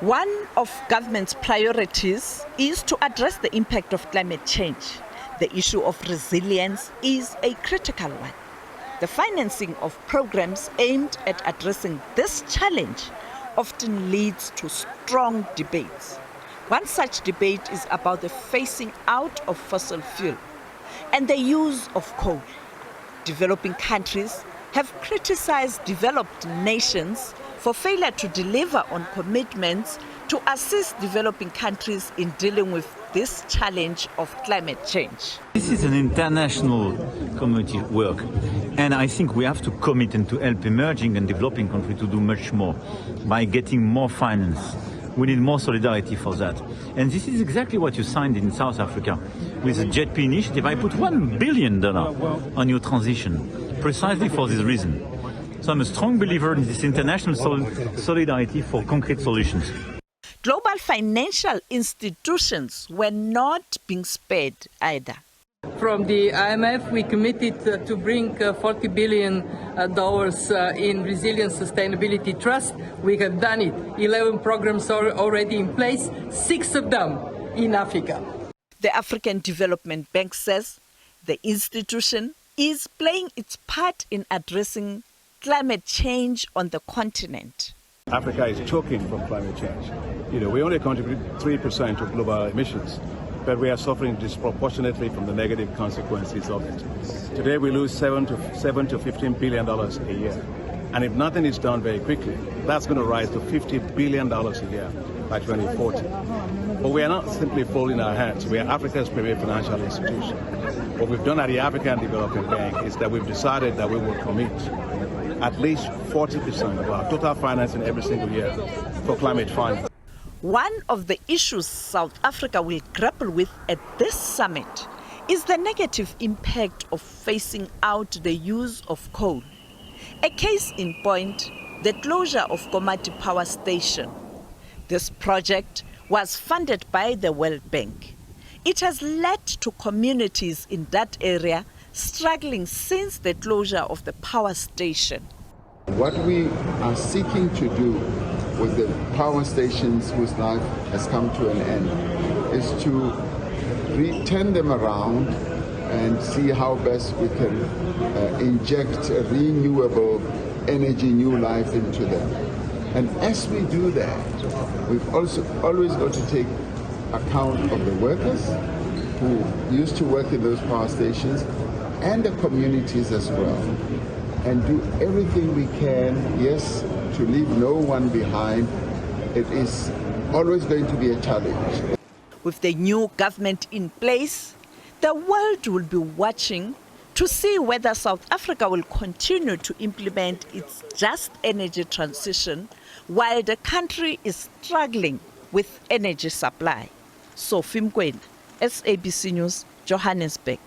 One of government's priorities is to address the impact of climate change. The issue of resilience is a critical one. The financing of programs aimed at addressing this challenge often leads to strong debates. One such debate is about the phasing out of fossil fuel and the use of coal. Developing countries have criticized developed nations for failure to deliver on commitments to assist developing countries in dealing with this challenge of climate change. This is an international community work, and I think we have to commit and to help emerging and developing countries to do much more by getting more finance. We need more solidarity for that. And this is exactly what you signed in South Africa with the JETP initiative. I put $1 billion on your transition, precisely for this reason. So I'm a strong believer in this international solidarity for concrete solutions. Global financial institutions were not being spared either. From the IMF, we committed to bring $40 billion in Resilience Sustainability Trust. We have done it. 11 programs are already in place, 6 of them in Africa. The African Development Bank says the institution is playing its part in addressing climate change on the continent. Africa is choking from climate change. We only contribute 3% of global emissions, but we are suffering disproportionately from the negative consequences of it. Today we lose $7 to $15 billion a year. And if nothing is done very quickly, that's going to rise to $50 billion a year by 2040. But we are not simply folding our hands. We are Africa's premier financial institution. What we've done at the African Development Bank is that we've decided that we will commit at least 40% of our total financing every single year for climate finance. One of the issues South Africa will grapple with at this summit is the negative impact of phasing out the use of coal. A case in point, the closure of Komati Power Station. This project was funded by the World Bank. It has led to communities in that area struggling since the closure of the power station. What we are seeking to do with the power stations whose life has come to an end is to turn them around and see how best we can inject a renewable energy, new life into them. And as we do that, we've also always got to take account of the workers who used to work in those power stations and the communities as well, and do everything we can, yes, to leave no one behind. It is always going to be a challenge. With the new government in place, the world will be watching to see whether South Africa will continue to implement its just energy transition while the country is struggling with energy supply. Sophie Mkwena, SABC News, Johannesburg.